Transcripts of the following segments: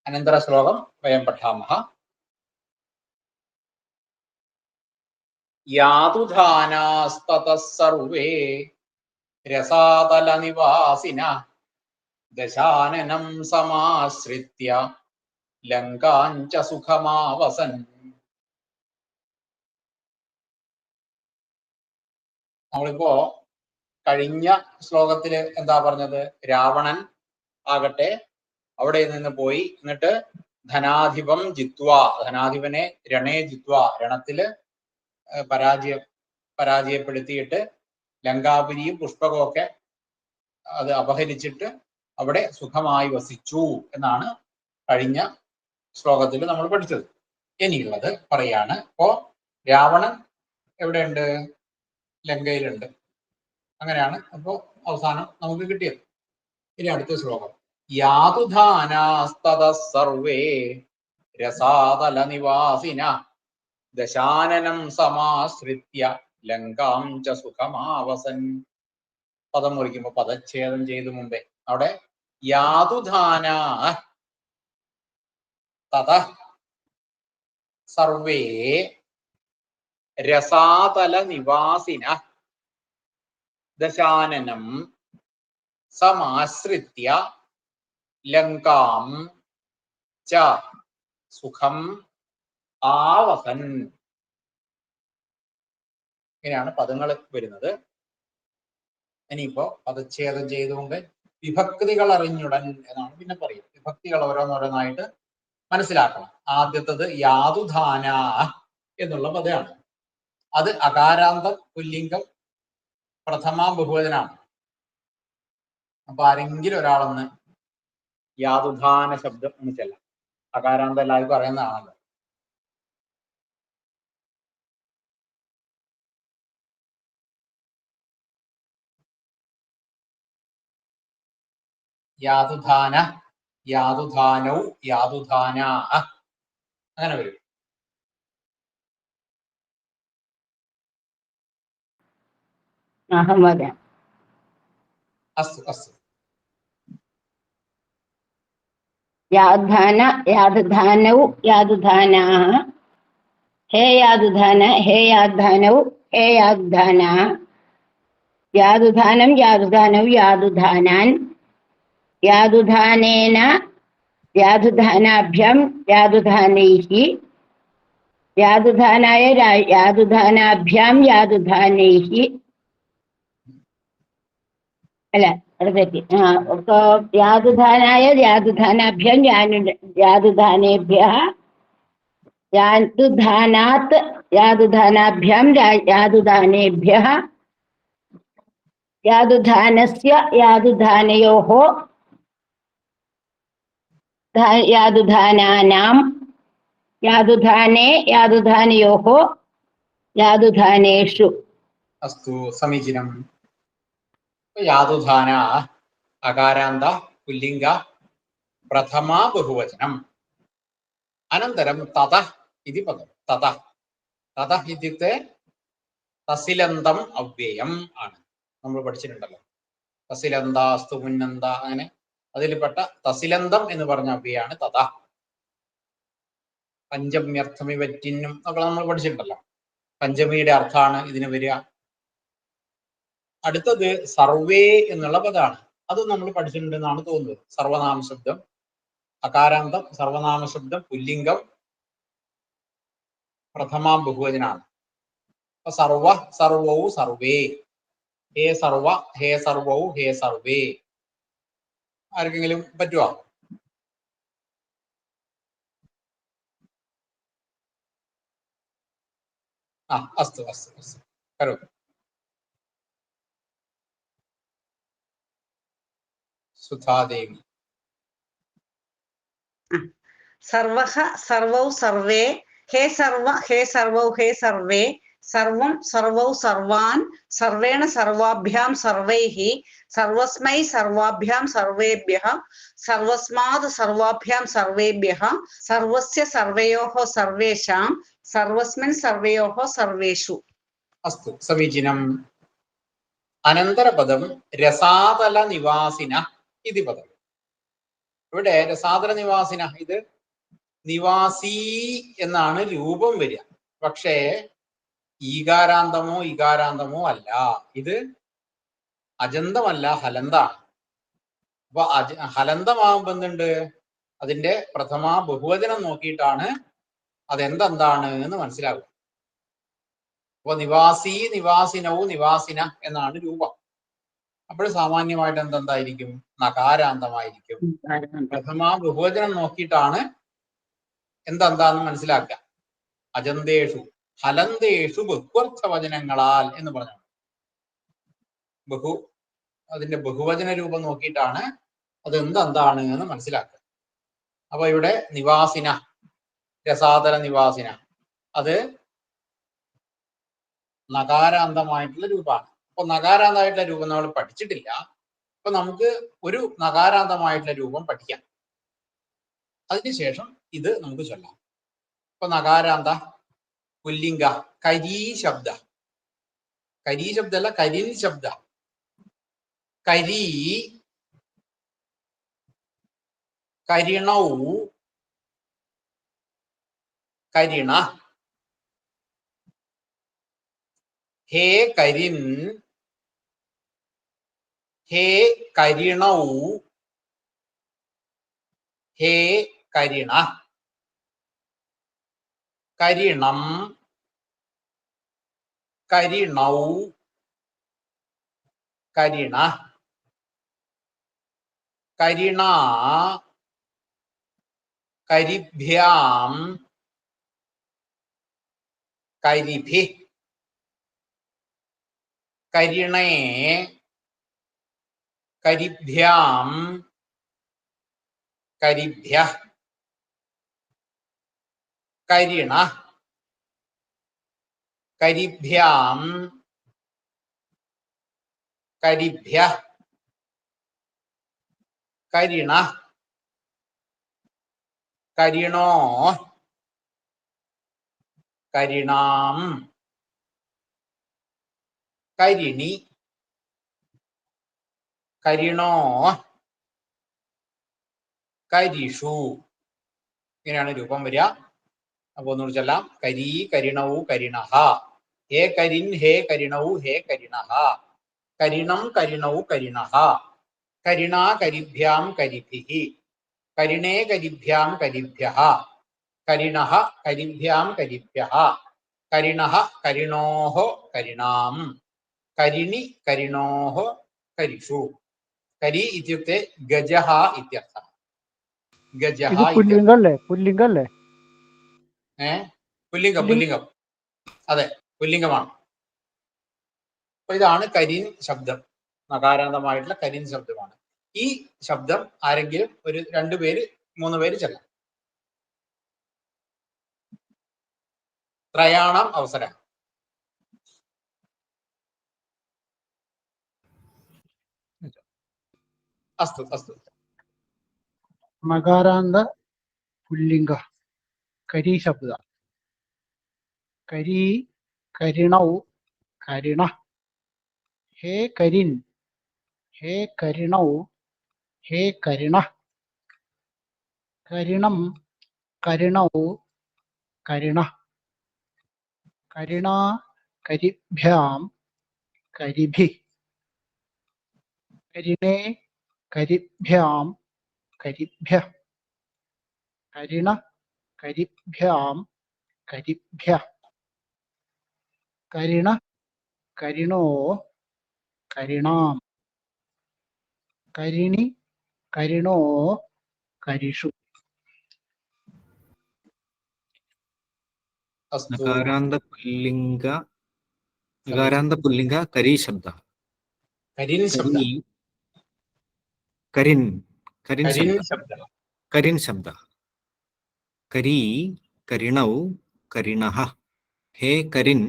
अनन्तरश्लोकं वयं पठामः। यातुधानास्ततः सर्वे रसातलनिवासिनः दशाननं समाश्रित्य लङ्कां च सुखमावसन्. നമ്മളിപ്പോ കഴിഞ്ഞ ശ്ലോകത്തിൽ എന്താ പറഞ്ഞത്? രാവണൻ ആകട്ടെ അവിടെ നിന്ന് പോയി, എന്നിട്ട് ധനാധിപം ജിത്വ, ധനാധിപനെ രണേ ജിത്വ, രണത്തില് പരാജയപ്പെടുത്തിയിട്ട് ലങ്കാപുരിയും പുഷ്പകവും ഒക്കെ അത് അപഹരിച്ചിട്ട് അവിടെ സുഖമായി വസിച്ചു എന്നാണ് കഴിഞ്ഞ ശ്ലോകത്തിൽ നമ്മൾ പഠിച്ചത്. ഇനിയുള്ളത് പറയാണ്. ഇപ്പോ രാവണൻ എവിടെയുണ്ട്? ലങ്കയിലുണ്ട്. അങ്ങനെയാണ് അപ്പോ അവസാനം നമുക്ക് കിട്ടിയത്. ഇനി അടുത്ത ശ്ലോകം. യാതുധാനാസ്തത സർവേ രസാതല നിവാസിന ദശാനനം സമാശ്രിത്യ ലങ്കാം ച സുഖമാവസൻ. പദം മുറിക്കുമ്പോ പദച്ഛേദം ചെയ്തു മുമ്പേ അവിടെ യാതുധാന തത സർവേ രസാതല നിവാസിന ദശാനനം സമാശ്രിത്യ ലങ്കാം ച സുഖം ആവസൻ. ഇങ്ങനെയാണ് പദങ്ങൾ വരുന്നത്. ഇനിയിപ്പോ പദച്ഛേദം ചെയ്തുകൊണ്ട് വിഭക്തികൾ അറിഞ്ഞുടൻ എന്നാണ് പിന്നെ പറയും. വിഭക്തികൾ ഓരോന്നോരോന്നായിട്ട് മനസ്സിലാക്കണം. ആദ്യത്തത് യാതുധാന എന്നുള്ള പദമാണ്. അത് അകാരാന്തം പുല്ലിംഗം പ്രഥമ ബഹുവചനാണ്. അപ്പൊ ആരെങ്കിലും ഒരാളൊന്ന് യാതുധാന ശബ്ദം എന്ന് ചെല്ലാം. അകാരാന്തം എല്ലാവർക്കും അറിയുന്നതാണല്ലോ. യാതുധാന, യാതുധാനൗ, യാതുധാന, അങ്ങനെ വരും. अस्तु अस्तु. याधुधान याधुधानौ याधुधानाः हे याधुधान हे याधुधानौ हे याधुधानाः याधुधानं याधुधानौ याधुधानान् याधुधानेन याधुधानाभ्यां याधुधानैः याधुधानाय याधुधानाभ्यां याधुधानैः അല്ല അവിടെ തെറ്റി. യാതുധാനായ യാതുധാനാഭ്യം യാതുധാനേഭ്യഃ യാതുധാനാത് യാതുധാനാഭ്യാം യാതുധാനേഭ്യഃ യാതുധാനസ്യ യാതുധാനയോഃ യാതുധാനാനാം യാതുധാനേ യാതുധാനയോഃ യാതുധാനേഷു. അസ്തു സമീചീനം. യാതുധാന അകാരാന്ത പുല്ലിംഗ പ്രഥമ ബഹുവചനം. അനന്തരം തത ഇതി പദം. തത തത ഇത്യുക്തെ തസിലന്തം അവ്യയം ആണ്. നമ്മൾ പഠിച്ചിട്ടുണ്ടല്ലോ. തസിലന്താസ്തു മുന്നന്ത, അങ്ങനെ അതിൽപ്പെട്ട തസിലന്തം എന്ന് പറഞ്ഞ അവ്യയാണ് തത. പഞ്ചമ്യർത്ഥമി വറ്റിനും ഒക്കെ നമ്മൾ പഠിച്ചിട്ടുണ്ടല്ലോ. പഞ്ചമിയുടെ അർത്ഥമാണ് ഇതിന് വരിക. അടുത്തത് സർവേ എന്നുള്ള പദമാണ്. അത് നമ്മൾ പഠിച്ചിട്ടുണ്ടെന്നാണ് തോന്നുന്നത്. സർവനാമശബ്ദം അകാരാന്തം, സർവനാമശബ്ദം പുല്ലിംഗം, പ്രഥമ ബഹുവചനാണ്. അപ്പൊ സർവ, സർവൗ, സർവേ. ഹേ സർവ, ഹേ സർവൗ, ഹേ സർവേ. ആർക്കെങ്കിലും പറ്റുമോ? അസ്തു അസ്തു അസ്തു കരോतु. സുധാദേവി. സർവഃ സർവൗ സർവേ ഹേ സർവ ഹേ സർവൗ ഹേ സർവേ സർവം സർവൗ സർവാൻ സർവേണ സർവാഭ്യാം സർവൈഃ സർവസ്മൈ സർവാഭ്യാം സർവേഭ്യഃ സർവസ്മാത് സർവാഭ്യാം സർവേഭ്യഃ സർവസ്യ സർവയോഃ സർവേഷാം സർവസ്മിൻ സർവയോഃ സർവേഷു. അസ്തു സമീചീനം. അനന്തരപദം രസാതല നിവാസിന ഇതി പദം. ഇവിടെ രസാതല നിവാസിന, ഇത് നിവാസി എന്നാണ് രൂപം വരിക. പക്ഷേ ഈകാരാന്തമോ അല്ല, ഇത് അജന്തമല്ല, ഹലന്താണ്. അപ്പൊ ഹലന്തമാകുമ്പോ എന്തുണ്ട്, അതിന്റെ പ്രഥമ ബഹുവചനം നോക്കിയിട്ടാണ് അതെന്താണ് എന്ന് മനസ്സിലാകുക. അപ്പൊ നിവാസി, നിവാസിനൗ, നിവാസിന എന്നാണ് രൂപം. അപ്പോൾ സാമാന്യമായിട്ട് എന്തായിരിക്കും, നകാരാന്തമായിരിക്കും. പ്രഥമ ബഹുവചനം നോക്കിയിട്ടാണ് എന്താന്ന് മനസ്സിലാക്കുക. അജന്തേഷു ഹലന്തേഷു ബഹുവർത്ഥവചനങ്ങളാൽ എന്ന് പറഞ്ഞു. അതിന്റെ ബഹുവചന രൂപം നോക്കിയിട്ടാണ് അത് എന്താണ് എന്ന് മനസ്സിലാക്കുക. അപ്പൊ ഇവിടെ നിവാസിന, രസാതല നിവാസിന, അത് നകാരാന്തമായിട്ടുള്ള രൂപമാണ്. അപ്പൊ നകാരാന്തമായിട്ടുള്ള രൂപം നമ്മൾ പഠിച്ചിട്ടില്ല. അപ്പൊ നമുക്ക് ഒരു നകാരാന്തമായിട്ടുള്ള രൂപം പഠിക്കാം. അതിനുശേഷം ഇത് നമുക്ക് ചൊല്ലാം. ഇപ്പൊ നകാരാന്ത പുല്ലിംഗ കരീ ശബ്ദ, കരീ ശബ്ദമല്ല, കരിൻ ശബ്ദ. കരി, കരിണൗ, കരിണ. ഹേ കരിൻ, ഹേ കരിണൗ, ഹേ കരിണ. കരിണം, കരിണൗ, കരിണ. കരിണ, കരിഭ്യാം, കരിഭി. കരിണേ, കരിഭ്യാം, കരിഭ്യ. കരിണ, കരിഭ്യാം, കരിഭ്യ. കരിണ, കരിണോ, കരിണാം. കരിണി, കരിണോ, കരിഷു. ഇങ്ങനെയാണ് രൂപം വരിക. അപ്പൊ ഒന്നുകൂടി ചൊല്ലാം. കരി, കരിണൗ, കരിണഹ. ഹേ കരിൻ, ഹേ കരിണൗ, ഹേ കരിണഹ. കരിണം, കരിണൗ, കരിണഹ. കരിണ, കരിഭ്യാം, കരിഭിഃ. കരിണേ, കരിഭ്യാം, കരിഭ്യഃ. കരിണഃ, കരിഭ്യാം, കരിഭ്യഃ. കരിണഃ, കരിണോഃ, കരിണാം. കരിണി, കരിണോഃ, കരിഷു. കരി ഇത്യുക്തെ ഗജഃ ഇത്യർത്ഥः. ഗജഃ പുല്ലിംഗല്ലേ? പുല്ലിംഗല്ലേ? പുല്ലിംഗം. അതെ, പുല്ലിംഗമാണ്. അപ്പൊ ഇതാണ് കരിൻ ശബ്ദം, നകാരാന്തമായിട്ടുള്ള കരിൻ ശബ്ദമാണ്. ഈ ശബ്ദം ആരെങ്കിലും ഒരു 2 പേര് 3 പേര് ചെല്ലാം. ത്രയാണം അവസരം. അസ്തു അസ്തു. മകാരാന്ത പുല്ലിംഗ കരി ശബ്ദ. കരി, കരിണൗ, കരിണ. ഹേ കരിൻ, ഹേ കരിണൗ, ഹേ കരിണ. കരിണം, കരിണൗ, കരിണ. കരിണ, കരിഭ്യാം, കരിഭി. കരിണേ, കരിഭ്യാം, കരിഭ്യ. കരിണ, കരിഭ്യാം, കരിഭ്യ. കരിണ, കരിണോ, കരിണാം. കരിണി, കരിണോ, കരിഷു. നകാരാന്ത പുല്ലിംഗ കരി ശബ്ദ. കരിൻ ശബ്ദ. കരിൻ ശബ്ദ. കരി, കരിണൗ, കരിണഃ. ഹേ കരിൻ,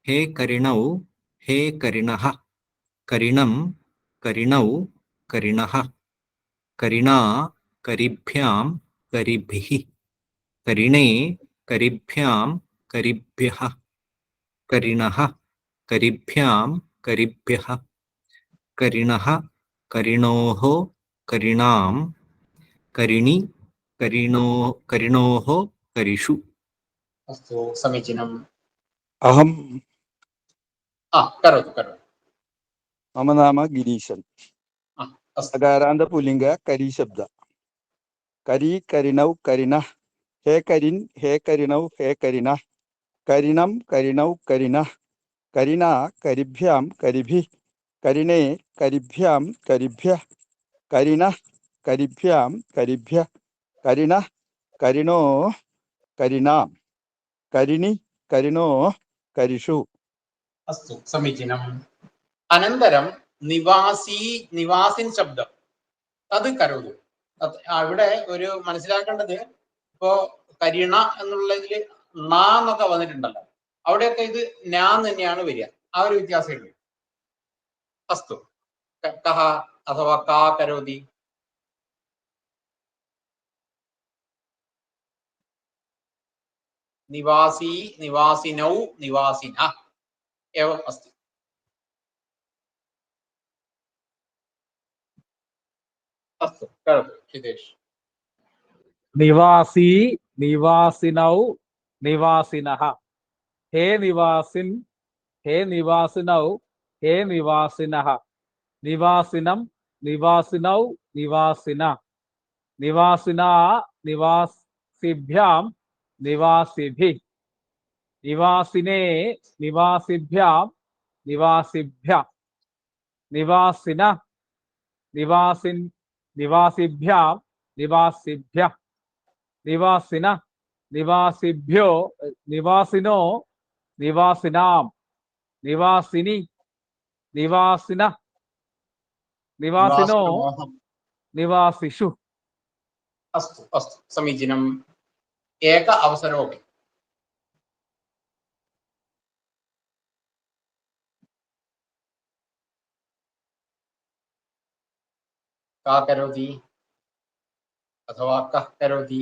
ഹേ കരിണൗ, ഹേ കരിണഃ. കരിണം, കരിണൗ, കരിണഃ. കരിണ, കരിഭ്യാം, കരിഭിഃ. കരിണേ, കരിഭ്യാം, കരിഭ്യഃ. കരിണഃ, കരിഭ്യാം, കരിഭ്യഃ. കരിണഃ, കരിണോഃ, കരിണാം. करिणि करिणोः करिषु अस्तु समीचीनम् अहं करोतु करोतु मम नाम गिरीशन् अस्तु अकारान्त पुल्लिङ्ग करी शब्द करी करिणौ करिणः हे करिन् हे करिणौ हे करिणः करिणं करिणौ करिणः करिणा करिभ्यां करिभिः करिणे करिभ्यां करिभ्यः करिणः करिभ्यां करिभ्यः करिणः करिणो करिणां करिणि करिणो करिषु अस्तु समीचीनम् अनन्तरं निवासी निवासिൻ ശബ്ദം അത് കരോതു അവിടെ ഒരു മനസ്സിലാക്കേണ്ടത് ഇപ്പോ കരിണ എന്നുള്ളതിൽ ണ എന്നൊക്കെ വന്നിട്ടുണ്ടല്ലോ അവിടെയൊക്കെ ഇത് ഞാ തന്നെയാണ് വരിക ആ ഒരു വ്യത്യാസമുണ്ട് അസ്തു കഹ അഥവാ കാ കരോതി निवासी निवासिनौ निवासिनः एवम् अस्ति अस्तु करोतु हितेश निवासी निवासिनौ निवासिनः हे निवासिन् हे निवासिनौ हे निवासिनः निवासिनं निवासिनौ निवासिनः निवासिना निवासिभ्यां निवासिभिः निवासिने निवासिभ्यां निवासिभ्यः निवासिनः निवासिन् निवासिभ्यां निवासिभ्यः निवासिनः निवासिभ्यो निवासिनो निवासिनां निवासिनि निवासिनः निवासिनो निवासिषु अस्तु अस्तु समीचीनम् एक अवसरोऽपि का करोति अथवा कः करोति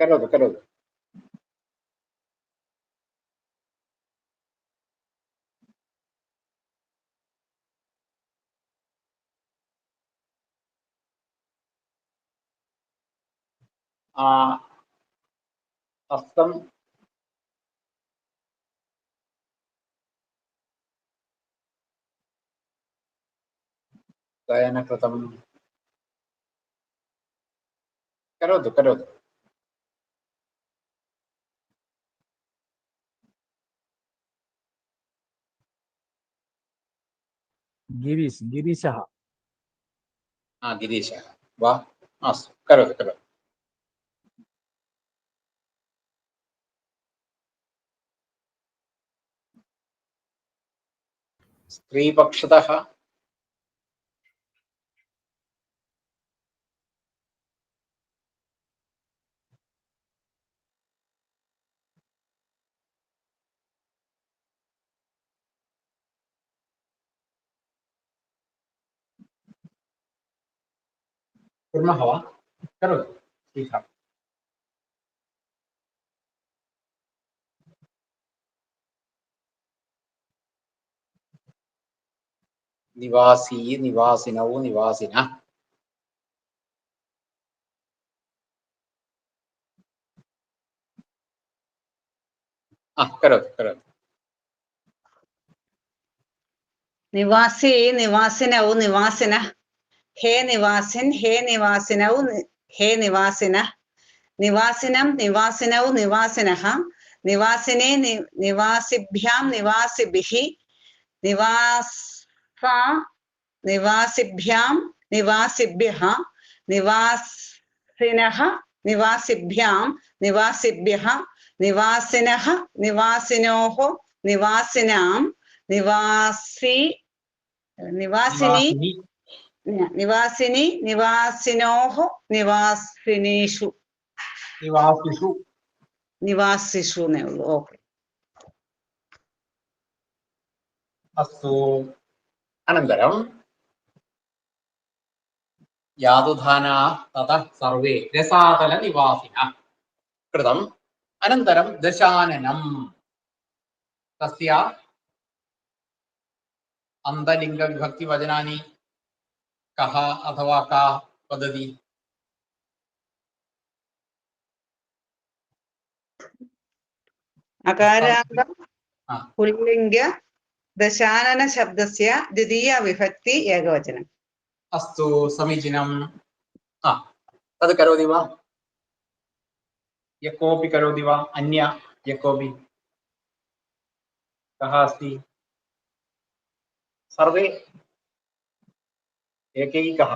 करोतु करोतु हस्तं गायनकृतं करोतु करोतु गिरीशः गिरीशः वा अस्तु करोतु करोतु स्त्रीपक्षतः कुर्मः वा करोतु शीघ्रम् निवासी निवासिनौ निवासिनः करोतु करोतु निवासी निवासिनौ निवासिनः हे निवासिन् हे निवासिनौ हे निवासिनः निवासिनं निवासिनौ निवासिनः निवासिने निवासिभ्यां निवासिभिः निवासा निवासिभ्यां निवासिभ्यः निवासिनः निवासिभ्यां निवासिभ्यः निवासिनः निवासिनोः निवासिनां निवासी निवासिनी निवासिनि निवासिनोः निवासिनीषु निवासिषु निवासिषु ओके अस्तु अनन्तरं യാതുധാന തത സർവേ രസാതല നിവാസിന കൃതം അനന്തരം ദശാനനം തസ്യ അന്തലിംഗ വിഭക്തി വചനാനി കഹ അഥവാ കാ വദതി? അകാരാന്ത ആ. പുല്ലിംഗ ദശാനന ശബ്ദസ്യ ദ്വിതീയ വിഭക്തി ഏകവചനം. അസ്തു സമീചീനം. തത് കരോതി വാ? യः कोऽपि करोति वा? अन्य यः कोऽपि कः अस्ति? सर्वे एकैकः.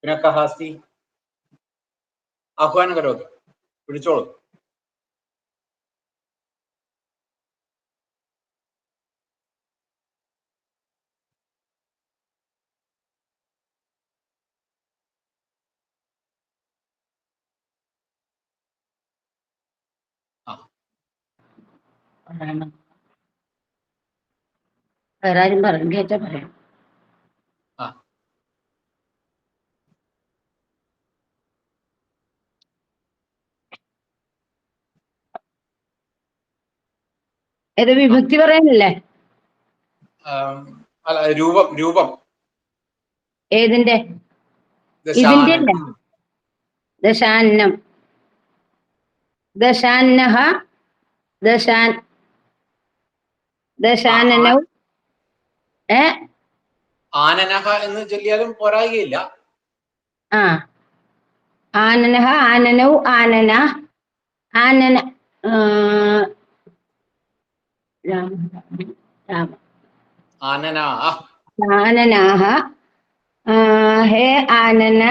पुनः कः अस्ति? आह्वानं करोतु, विളിച്ചോളൂ. വേറെ ആരും പറഞ്ഞു കേട്ടാ പറയാം. ഏത് വിഭക്തി പറയാനല്ലേ? അല്ല, രൂപം രൂപം ഏതിന്റെ? ഇതിന്റെ അല്ലേ? ദശാന്നം, ദശാന്നഹ, ദശാനനൗ. ആനനഹ എന്ന് ചൊല്ലിയാലും പോരായികയില്ല. ആനനഹ, ആനനൗ, ആനന, ആനന, ആനനാഹ, ആനനാഹ, ഹേ ആനന.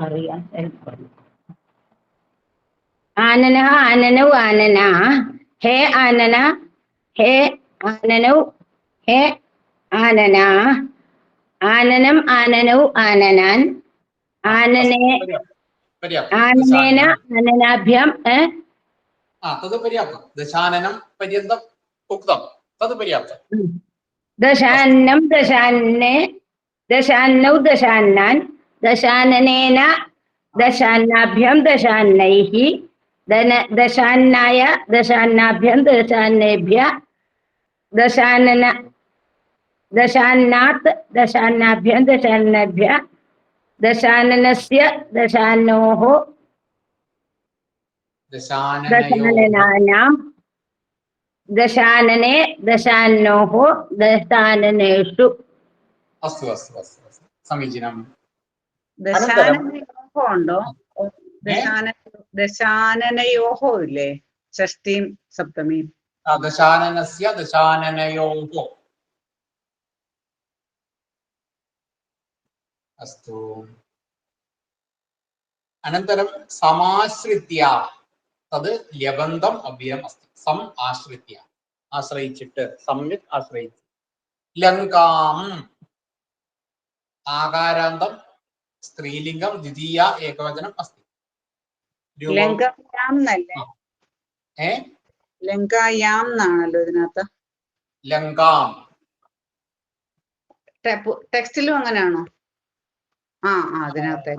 അറിയാൻ ആനനഹ, ആനനൗ, ആനന, ഹേ ആനന, ഹേ ആനനൗ, ഹേ ആനന, ആനനം, ആനനൗ, ആനനാൻ, ആനനെ, ആനനേന, ആനനാഭ്യാം. തത് പര്യാപ്തം. ദശാനനം പര്യന്തം ഉക്തം, തത് പര്യാപ്തം. ദശാന്നം, ദശാന്നെ, ദശാന്നൗ, ദശാന്നാൻ, ദശാനനേന, ദശാന്നാഭ്യം, ദശാന്നൈഃ, ദശാന്നായ, ദശാന്നാഭ്യം, ദശാന്നേഭ്യ, ദശാനന, ദശാന്നാത്, ദശാന്നാഭ്യം, ദശാന്നേഭ്യ, ദശാനനസ്യ, ദശാനോഃ, ദശാനനാനാം, ദശാനനെ, ദശാനോഃ, ദശാനനേഷു. അസ്തു അസ്തു അസ്തു അസ്തു സമീചീനം. ദശാനനയോഹോ ഉണ്ടോ? ദശാനനയോഹോ ഇല്ലേ? ഷഷ്ടിയും സപ്തമിയും. ദശാനനസ്യ, ദശാനനയോഹോ. അസ്തു. അനന്തരം സമാശ്രിത്യ, തത് ല്യബന്ധം അവ്യയം അസ്തി. സം ആശ്രിത്യ, ആശ്രയിച്ചിട്ട്, സംയുക് ആശ്രയിച്ച്. ലങ്കാം, ആകാരാന്തം സ്ത്രീലിംഗം ദ്വിതീയ ഏകവചനം അസ്തി. ലങ്കായാം എന്നല്ലേ? ലങ്കായാം എന്നാണല്ലോ ഇതിനകത്ത്. ലങ്കാം ടെക്സ്റ്റിലും അങ്ങനെയാണോ? അതിനകത്ത്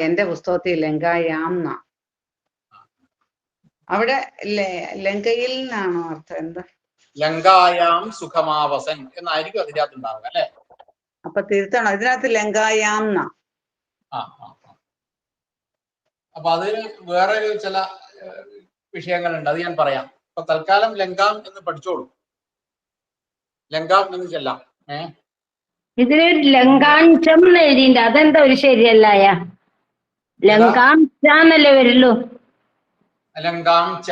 എന്റെ പുസ്തകത്തിൽ ലങ്കായാം എന്നാ. അവിടെ ലങ്കയിൽ നിന്നാണോ അർത്ഥം? എന്താ? ലങ്കായാം സുഖമാവസൻ എന്നായിരിക്കും അതിനകത്ത് ഉണ്ടാവുക അല്ലെ? അപ്പൊ തിരുത്തണം, ഇതിനകത്ത് ലങ്കായാം എന്നാ. അപ്പൊ അതിന് വേറൊരു ചില വിഷയങ്ങളുണ്ട്, അത് ഞാൻ പറയാം. അപ്പൊ തൽക്കാലം ലങ്കാം എന്ന് പഠിച്ചോളൂ. ലങ്കാം എന്ന് ചെല്ലാം. ഇതിലൊരു ലങ്കാഞ്ചം എഴുതിണ്ട്, അതെന്താ ഒരു ശരിയല്ലായ? ലങ്കാംചന്നല്ലേ വരുള്ളൂ. ലങ്കാംച.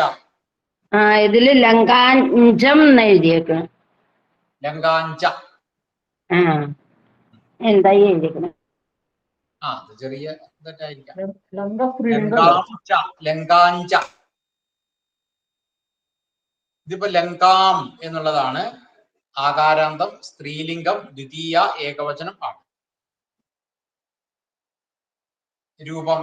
ഇതില് ലങ്കാഞ്ചം എഴുതിയേക്കണം. ലങ്കാഞ്ച. എന്താ എഴുതിയേക്കണം? അത് ചെറിയ തെറ്റായിരിക്കാം. ലങ്കാംച, ലങ്കാഞ്ച. ഇതിപ്പോ ലങ്കാം എന്നുള്ളതാണ് ആകാരാന്തം സ്ത്രീലിംഗം ദ്വിതീയ ഏകവചനം ആണ്. രൂപം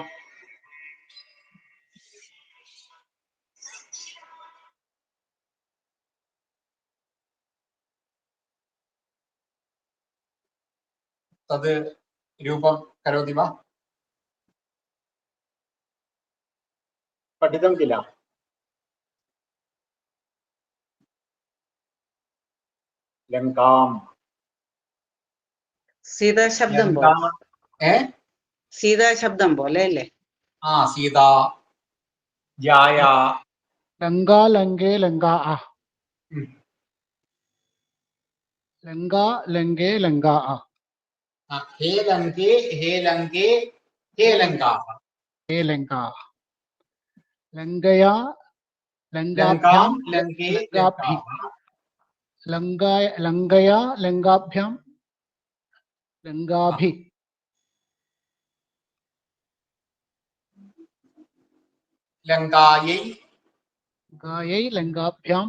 तद् रूपं करोति वा? पठितं किल? लङ्काम् സീതാ ശബ്ദം लङ्का പോലെ സീതാ ശബ്ദം പോലെ അല്ലേ? सीता जाया लङ्गा लङ्गे लङ्गा लङ्गा लङ्गे लङ्गा हे लङ्के हे लङ्के हे लङ्काः हे लङ्गा लङ्गया लङ्कां लङ्गाभ्यां लङ्के लङ्गाभि लङ्काः लङ्गया लङ्गाभ्यां लङ्गाभि लङ्कायै गायै लङ्गाभ्यां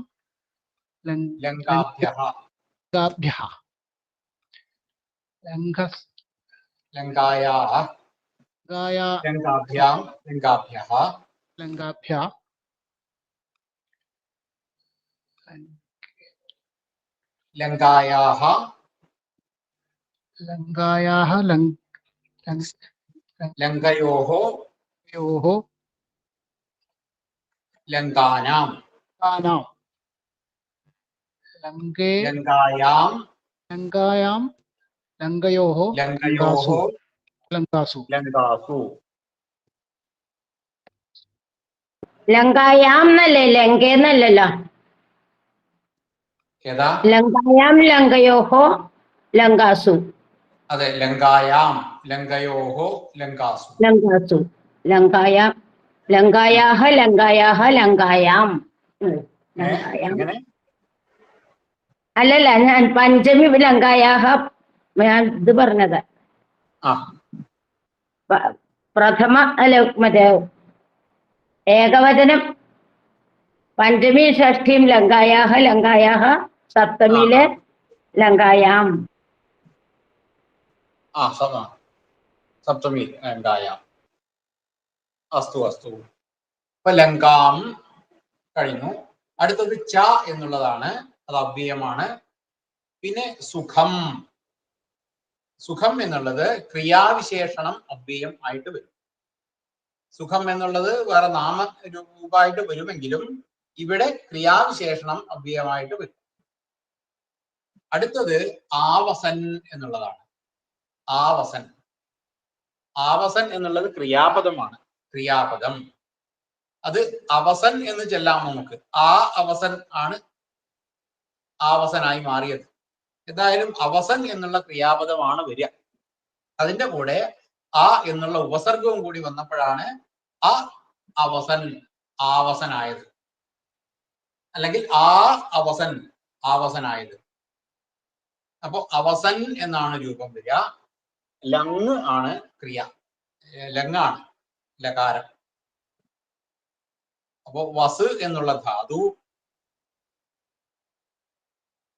लङ्काभ्यः लङ्गाभ्यः लङ्घस् लङ्कायाः गाया लङ्काभ्यां लङ्काभ्यः लङ्गाभ्यः लङ्कायाः लङ्गायाः लङ्कयोः लङ्गयोः लङ्कानां लङ्कानां लङ्गे लङ्कायां लङ्गायां लङ्गयोः लङ्कयोः लङ्कासु लङ्कासु ലങ്കായാം എന്നല്ലേ ലങ്കേന്നല്ലല്ലോ. यदा ലങ്കായാം ലങ്കയോഹോ ലങ്കാസു अदे लङ्कायां लङ्कयोः लङ्कासु ലങ്കാസു ലങ്കായാം ലങ്കായാഹ ലങ്കായാഹ ലങ്കായാം ലങ്കായാം എങ്ങനെ? അല്ലല്ല, ഞാൻ പഞ്ചമി ലങ്കായാഹ ഞാൻ ഇത് പറഞ്ഞത് പ്രഥമ അല്ല മറ്റേ ഏകവചനം പഞ്ചമി ഷഷ്ഠിയും ലങ്കായാഹ ലങ്കായാഹ സപ്തമിയിലെ ലങ്കായാം സപ്തമി ലങ്കായാം. അസ്തു അസ്തു. അപ്പൊ ലങ്കാം കഴിഞ്ഞു. അടുത്തത് ച എന്നുള്ളതാണ്, അത് അവ്യയമാണ്. പിന്നെ സുഖം. സുഖം എന്നുള്ളത് ക്രിയാവിശേഷണം അവ്യയം ആയിട്ട് വരും. സുഖം എന്നുള്ളത് വേറെ നാമരൂപമായിട്ട് വരുമെങ്കിലും ഇവിടെ ക്രിയാവിശേഷണം അവ്യയമായിട്ട് വരും. അടുത്തത് ആവസൻ എന്നുള്ളതാണ്. ആവസൻ. ആവസൻ എന്നുള്ളത് ക്രിയാപദമാണ്. ക്രിയാപദം അത് അവസൻ എന്ന് ചെല്ലാം നമുക്ക്. ആ അവസൻ ആണ് ആവസനായി മാറിയത്. എന്തായാലും അവസൻ എന്നുള്ള ക്രിയാപദമാണ് വരിക. അതിന്റെ കൂടെ ആ എന്നുള്ള ഉപസർഗവും കൂടി വന്നപ്പോഴാണ് ആ അവസൻ ആവസനായത്, അല്ലെങ്കിൽ ആ അവസൻ ആവസനായത്. അപ്പൊ അവസൻ എന്നാണ് രൂപം വരിക. ലങ് ആണ് ക്രിയ, ലങ്ങാണ് ലകാരം. അപ്പോ വസ് എന്നുള്ള ധാതു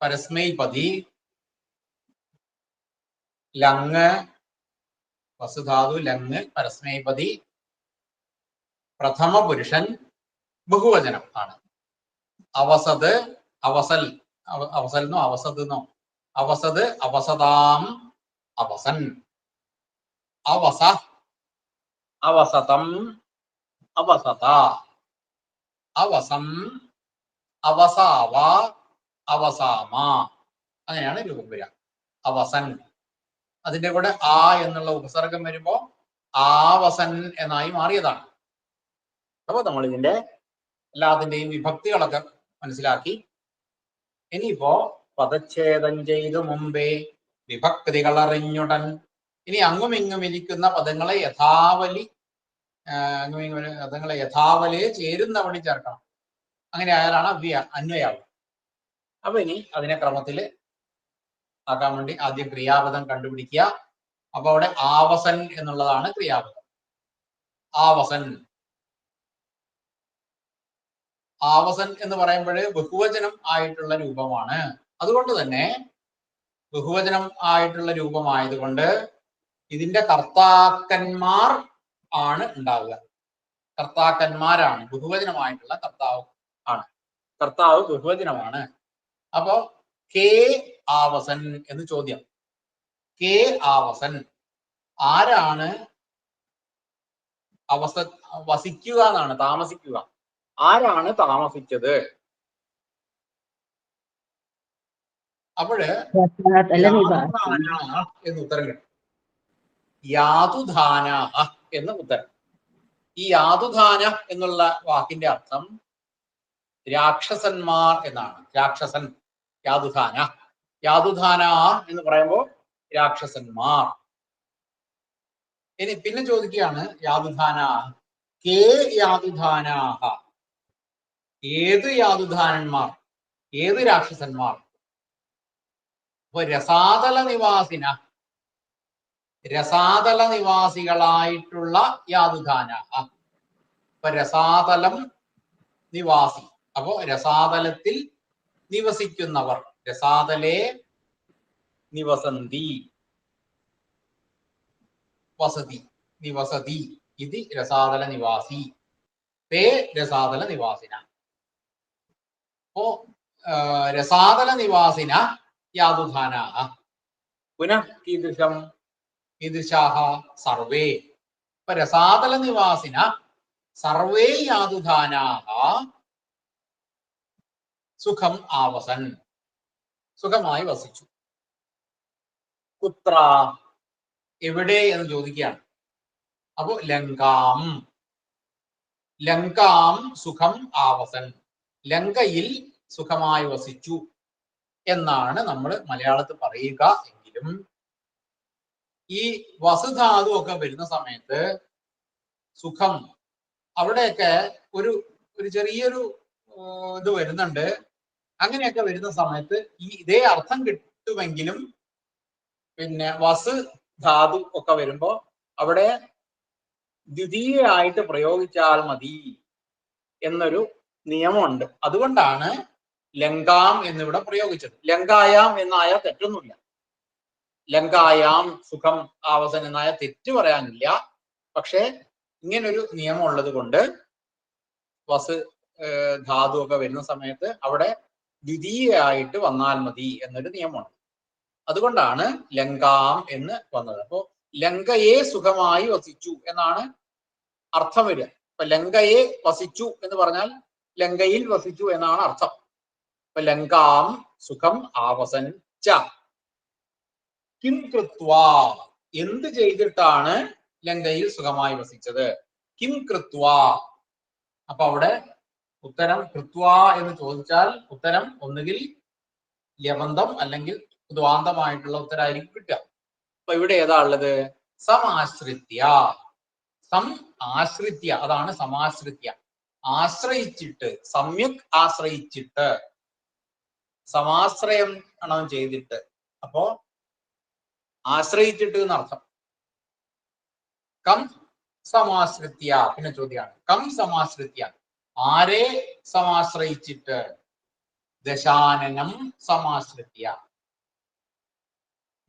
പരസ്മൈപതി, ലങ് വസുധാതു ലങ് പരസ്മൈപതി, പ്രഥമ പുരുഷൻ ബഹുവചനം ആണ്. അവസത് അവസൽ, അവസൽ എന്നോ അവസത് എന്നോ, അവസത് അവസതാം അവസൻ, അവസ അവസതം അവസത, അവസം അവസാവ അവസാമ, അങ്ങനെയാണ് രൂപം വരിക. അവസൻ. അതിന്റെ കൂടെ ആ എന്നുള്ള ഉപസർഗം വരുമ്പോ ആവസൻ എന്നായി മാറിയതാണ്. അപ്പൊ നമ്മൾ ഇതിന്റെ എല്ലാത്തിന്റെയും വിഭക്തികളൊക്കെ മനസ്സിലാക്കി. ഇനിയിപ്പോ പദച്ഛേദം ചെയ്തു മുമ്പേ വിഭക്തികൾ അറിഞ്ഞുടൻ. ഇനി അങ്ങും ഇങ്ങും ഇരിക്കുന്ന പദങ്ങളെ യഥാവലി പദങ്ങളെ യഥാവലിയെ ചേരുന്ന വഴി ചേർക്കണം. അങ്ങനെ ആയാലാണ് അന്വയാവും. അപ്പൊ ഇനി അതിനെ ക്രമത്തില് ആക്കാൻ വേണ്ടി ആദ്യം ക്രിയാപദം കണ്ടുപിടിക്കുക. അപ്പൊ അവിടെ ആവസൻ എന്നുള്ളതാണ് ക്രിയാപദം. ആവസൻ. ആവസൻ എന്ന് പറയുമ്പോൾ ബഹുവചനം ആയിട്ടുള്ള രൂപമാണ്. അതുകൊണ്ട് തന്നെ ബഹുവചനം ആയിട്ടുള്ള രൂപമായതുകൊണ്ട് ഇതിന്റെ കർത്താക്കന്മാർ ആണ് ഉണ്ടാവുക. കർത്താക്കന്മാരാണ്. ബഹുവചനമായിട്ടുള്ള കർത്താവ് ആണ്. കർത്താവ് ബഹുവചനമാണ്. അപ്പോ കെ ആവസൻ എന്ന് ചോദ്യം. കെ ആവസൻ, ആരാണ് വസിക്കുക എന്നാണ്, താമസിക്കുക, ആരാണ് താമസിച്ചത്. അപ്പോഴ് രസാതല നിവാസി യാതുധാന എന്ന് ഉത്തരം കിട്ടും. യാതുധാന എന്ന് ഉത്തരം. ഈ യാതുധാന എന്നുള്ള വാക്കിന്റെ അർത്ഥം രാക്ഷസന്മാർ എന്നാണ്. രാക്ഷസൻ, യാതുധാന. യാതുധാന എന്ന് പറയുമ്പോൾ രാക്ഷസന്മാർ. ഇനി പിന്നെ ചോദിക്കുകയാണ് യാതുധാന കേ യാതുധാനാഹ, ഏത് യാതുധാനന്മാർ, ഏത് രാക്ഷസന്മാർ. അപ്പൊ രസാതല നിവാസിന, രസാതല നിവാസികളായിട്ടുള്ള യാതുധാന. അപ്പൊ രസാതലം നിവാസി, അപ്പോ രസാതലത്തിൽ നിവസിക്കുന്നവർ. രസാതലേ നിവസന്തി, വസതി, നിവസതി ഇത് രസാതല നിവാസി. തേ രസാതല നിവാസിന. അപ്പോ രസാതല നിവാസിന യാതുധാന. പുനഃ കീദൃശം, കീദൃശാഹ സർവേ. ഇപ്പൊ രസാതല നിവാസിന സർവേ യാതുധാനാഹ സുഖം ആവസൻ, സുഖമായി വസിച്ചു. കുത്ര, എവിടെ എന്ന് ചോദിക്കുകയാണ്. അപ്പോ ലങ്കാം, ലങ്കാം സുഖം ആവസൻ, ലങ്കയിൽ സുഖമായി വസിച്ചു എന്നാണ് നമ്മൾ മലയാളത്തിൽ പറയുക. എങ്കിലും ഈ വസുധാതു ഒക്കെ വരുന്ന സമയത്ത് സുഖം അവിടെയൊക്കെ ഒരു ചെറിയൊരു ഇത് വരുന്നുണ്ട്. അങ്ങനെയൊക്കെ വരുന്ന സമയത്ത് ഈ ഇതേ അർത്ഥം കിട്ടുമെങ്കിലും പിന്നെ വസ് ധാതു ഒക്കെ വരുമ്പോ അവിടെ ദ്വിതീയമായിട്ട് പ്രയോഗിച്ചാൽ മതി എന്നൊരു നിയമമുണ്ട്. അതുകൊണ്ടാണ് ലങ്കാം എന്നിവിടെ പ്രയോഗിച്ചത്. ലങ്കായാം എന്നായ തെറ്റൊന്നുമില്ല. ലങ്കായാം സുഖം ആവസൻ എന്നായ തെറ്റ് പറയാനില്ല. പക്ഷെ ഇങ്ങനൊരു നിയമം ഉള്ളത് കൊണ്ട് വസ് ധാതു ഒക്കെ വരുന്ന സമയത്ത് അവിടെ ദ്വിതീയമായിട്ട് വന്നാൽ മതി എന്നൊരു നിയമമാണ്. അതുകൊണ്ടാണ് ലങ്കാം എന്ന് വന്നത്. അപ്പോ ലങ്കയെ സുഖമായി വസിച്ചു എന്നാണ് അർത്ഥം വരിക. അപ്പൊ ലങ്കയെ വസിച്ചു എന്ന് പറഞ്ഞാൽ ലങ്കയിൽ വസിച്ചു എന്നാണ് അർത്ഥം. അപ്പൊ ലങ്കാം സുഖം ആവസൻ ച. കിം കൃത്വാ, എന്ത് ചെയ്തിട്ടാണ് ലങ്കയിൽ സുഖമായി വസിച്ചത്. കിം കൃത്വാ. അപ്പൊ അവിടെ ഉത്തരം കൃത്വാ എന്ന് ചോദിച്ചാൽ ഉത്തരം ഒന്നുകിൽ യവന്തം അല്ലെങ്കിൽ ദ്വാന്തമായിട്ടുള്ള ഉത്തരമായിരിക്കും കിട്ടുക. അപ്പൊ ഇവിടെ ഏതാ ഉള്ളത്, സമാശ്രിത്യ. സം ആശ്രിത്യ, അതാണ് സമാശ്രിത്യ. ആശ്രയിച്ചിട്ട്, സമ്യക് ആശ്രയിച്ചിട്ട്, സമാശ്രയം ആണ് ചെയ്തിട്ട്. അപ്പോ ആശ്രയിച്ചിട്ട് എന്നർത്ഥം. കം സമാശ്രിത്യ. പിന്നെ ചോദ്യമാണ് കം സമാശ്രിത്യ, ആരെ സമാശ്രയിച്ചിട്ട്. ദശാനനം സമാശ്രിത്യ,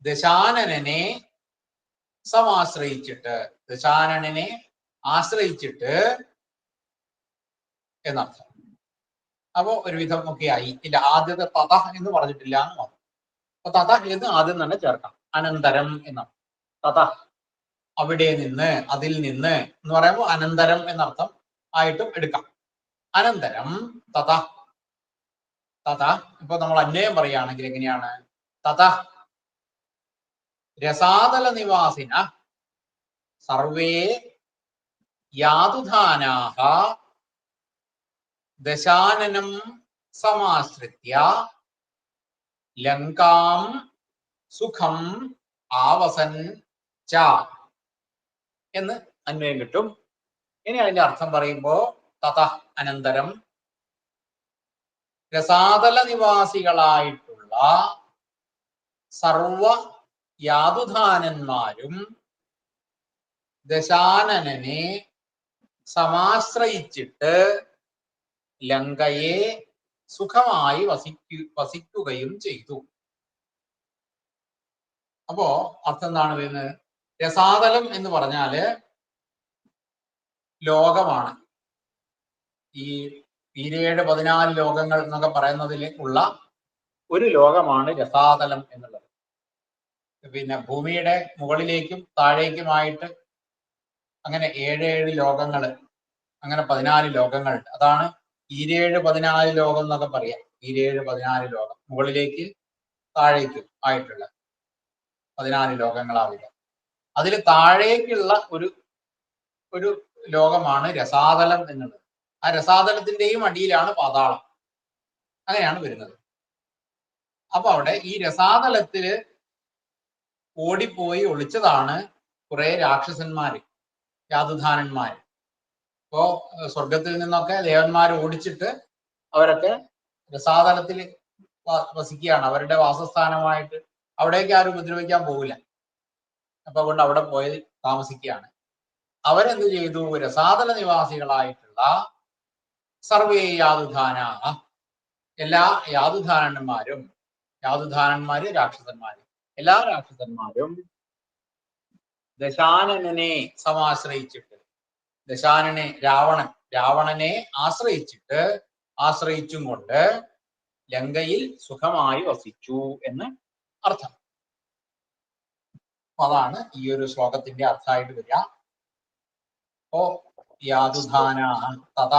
ദശാനനെ സമാശ്രയിച്ചിട്ട്, ദശാനനെ ആശ്രയിച്ചിട്ട് എന്നർത്ഥം. അപ്പോ ഒരുവിധം ഒക്കെ ആയി. ഇല്ല, ആദ്യത്തെ തഥ എന്ന് പറഞ്ഞിട്ടില്ല എന്ന് പറഞ്ഞു. അപ്പൊ തഥ എന്ന് ആദ്യം തന്നെ ചേർക്കാം. അനന്തരം എന്നാണ്. തഥ അവിടെ നിന്ന്, അതിൽ നിന്ന് എന്ന് പറയുമ്പോൾ അനന്തരം എന്നർത്ഥം ആയിട്ടും എടുക്കാം. അനന്തരം തഥ. തഥ ഇപ്പൊ നമ്മൾ അന്വയം പറയുകയാണെങ്കിൽ എങ്ങനെയാണ്, തഥ രസാതല നിവാസിന സർവേ യാതുധാനാഹ ദശാനനം സമാശ്രിത്യ ലങ്കാം സുഖം ആവസൻ ച എന്ന് അന്വയം കിട്ടും. ഇനി അതിന്റെ അർത്ഥം പറയുമ്പോ തഥ അനന്തരം രസാതല നിവാസികളായിട്ടുള്ള സർവ യാതുധാനന്മാരും ദശാനനെ സമാശ്രയിച്ചിട്ട് ലങ്കയെ സുഖമായി വസിക്കുകയും ചെയ്തു. അപ്പോ അർത്ഥം എന്താണ് വരുന്നത്, രസാതലം എന്ന് പറഞ്ഞാല് ലോകമാണ്. ഈ 14 ലോകങ്ങൾ എന്നൊക്കെ പറയുന്നതിൽ ഉള്ള ഒരു ലോകമാണ് രസാതലം എന്നുള്ളത്. പിന്നെ ഭൂമിയുടെ മുകളിലേക്കും താഴേക്കുമായിട്ട് അങ്ങനെ 7 ലോകങ്ങൾ, അങ്ങനെ 14 ലോകങ്ങൾ. അതാണ് 14 ലോകം എന്നൊക്കെ പറയാം. 14 ലോകം, മുകളിലേക്ക് താഴേക്കും ആയിട്ടുള്ള 14 ലോകങ്ങളാവില്ല. അതിൽ താഴേക്കുള്ള ഒരു ലോകമാണ് രസാതലം എന്നുള്ളത്. ആ രസാതലത്തിന്റെയും അടിയിലാണ് പാതാളം. അങ്ങനെയാണ് വരുന്നത്. അപ്പൊ അവിടെ ഈ രസാതലത്തില് ഓടിപ്പോയി ഒളിച്ചതാണ് കുറെ രാക്ഷസന്മാര്, യാതുധാനന്മാര്. ഇപ്പോ സ്വർഗത്തിൽ നിന്നൊക്കെ ദേവന്മാർ ഓടിച്ചിട്ട് അവരൊക്കെ രസാതലത്തിൽ വസിക്കുകയാണ്. അവരുടെ വാസസ്ഥാനമായിട്ട് അവിടേക്ക് ആരും ഉപദ്രവിക്കാൻ പോകില്ല. അപ്പൊ അതുകൊണ്ട് അവിടെ പോയി താമസിക്കുകയാണ്. അവരെന്ത് ചെയ്തു? രസാതല നിവാസികളായിട്ടുള്ള സർവേ യാതുധാന, എല്ലാ യാതുധാനന്മാരും, യാതുധാനന്മാര് രാക്ഷസന്മാര്, എല്ലാ രാക്ഷസന്മാരും ദശാനനെ സമാശ്രയിച്ചിട്ട്, ദശാനനെ രാവണനെ ആശ്രയിച്ചും കൊണ്ട് ലങ്കയിൽ സുഖമായി വസിച്ചു എന്ന് അർത്ഥം. അതാണ് ഈ ഒരു ശ്ലോകത്തിന്റെ അർത്ഥമായിട്ട് വരിക. ഓ യാതുധാന തഥ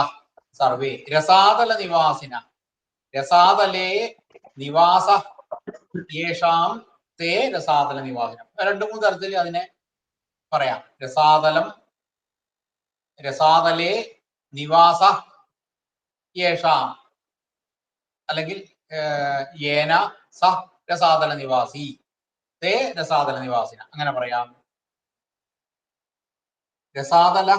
സർവേ രസാതല നിവാസിന, രസാതലേ നിവാസ യേഷാം തേ രസാതല നിവാസിനം. 2-3 തരത്തിൽ അതിനെ പറയാം. രസാതലം, രസാതലേ നിവാസ യേഷാം, അല്ലെങ്കിൽ യേന സ രസാതല നിവാസി തേ രസാതല നിവാസിന, അങ്ങനെ പറയാം. രസാതല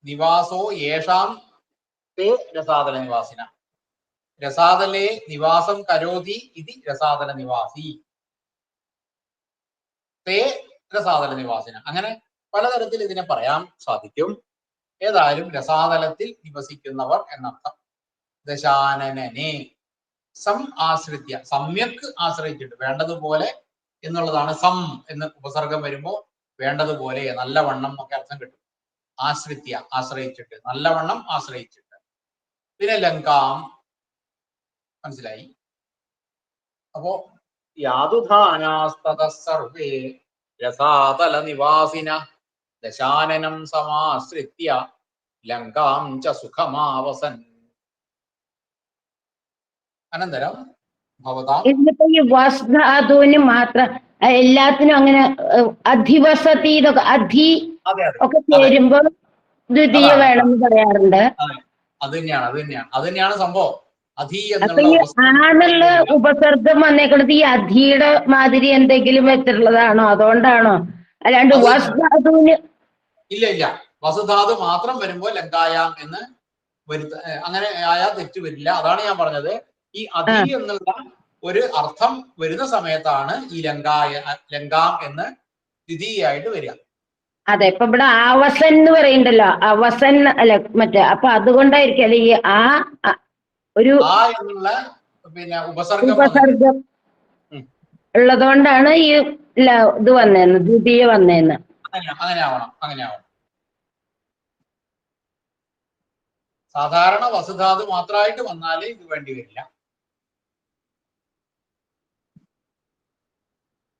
നിവാസോ യേഷാം തേ രസാതല നിവാസിന, രസാതലേ നിവാസം കരോതി ഇതി രസാതല നിവാസി തേ രസാതല നിവാസിന. അങ്ങനെ പലതരത്തിൽ ഇതിനെ പറയാൻ സാധിക്കും. ഏതായാലും രസാതലത്തിൽ നിവസിക്കുന്നവർ എന്നർത്ഥം. ദശാനനെ സം ആശ്രിത്യ, സമ്യക്ക് ആശ്രയിച്ചിട്ട്, വേണ്ടതുപോലെ എന്നുള്ളതാണ്. സം എന്ന് ഉപസർഗം വരുമ്പോ വേണ്ടതുപോലെ, നല്ലവണ്ണം ഒക്കെ അർത്ഥം കിട്ടും. ആശ്രിത്യ, ആശ്രയിച്ചിട്ട്, നല്ലവണ്ണം ആശ്രയിച്ചിട്ട്. പിന്നെ ലങ്കാം, മനസ്സിലായി. അപ്പോ യാതുധാനാസ്തത സർവേ രസാതല നിവാസിന ദശാനനം സമാശ്രിത്യ ലങ്കാം ച സുഖമാവസൻ. അനന്തരം ഭവതാം, ഇതിപ്പോ ഈ വസ്ധാതുവിന് മാത്രം എല്ലാത്തിനും അങ്ങനെ അധിവസതി അധി ഒക്കെ ചേരുമ്പോ ദ്വിതീയ വേണമെന്ന് പറയാറുണ്ട്. അത് തന്നെയാണ് സംഭവം. അധി അപ്പൊ ഈ എന്നുള്ള ആണുള്ള ഉപസർഗം വന്നേക്കുന്നത് ഈ അധിയുടെ മാതിരി എന്തെങ്കിലും വെച്ചിട്ടുള്ളതാണോ, അതുകൊണ്ടാണോ? അല്ലാണ്ട് വസ്ധാതുവിന് ഇല്ല. വസുധാതു മാത്രം വരുമ്പോൾ ലങ്കായാം എന്ന് അങ്ങനെ ആയാൽ തെറ്റ് വരില്ല. അതാണ് ഞാൻ പറഞ്ഞത്. ഈ അധി എന്നുള്ള ഒരു അർത്ഥം വരുന്ന സമയത്താണ് ഈ ലങ്കാം എന്ന് ദ്വിതീയായിട്ട് വരിക. അതെ, ഇപ്പൊ ഇവിടെ ആവസൻ എന്ന് പറയുന്നുണ്ടല്ലോ, അവസൻ അല്ല മറ്റേ, അപ്പൊ അതുകൊണ്ടായിരിക്കും അല്ലെ ഈ ഒരു എന്നുള്ള പിന്നെ ഉപസർഗം ഉള്ളതുകൊണ്ടാണ് ഈ ഇത് വന്നേന്ന്, ദ്വിതീയ വന്നേന്ന്. അങ്ങനെ ആവണം. സാധാരണ വസുധാതു മാത്രമായിട്ട് വന്നാലേ ഇത് വേണ്ടി വരില്ല.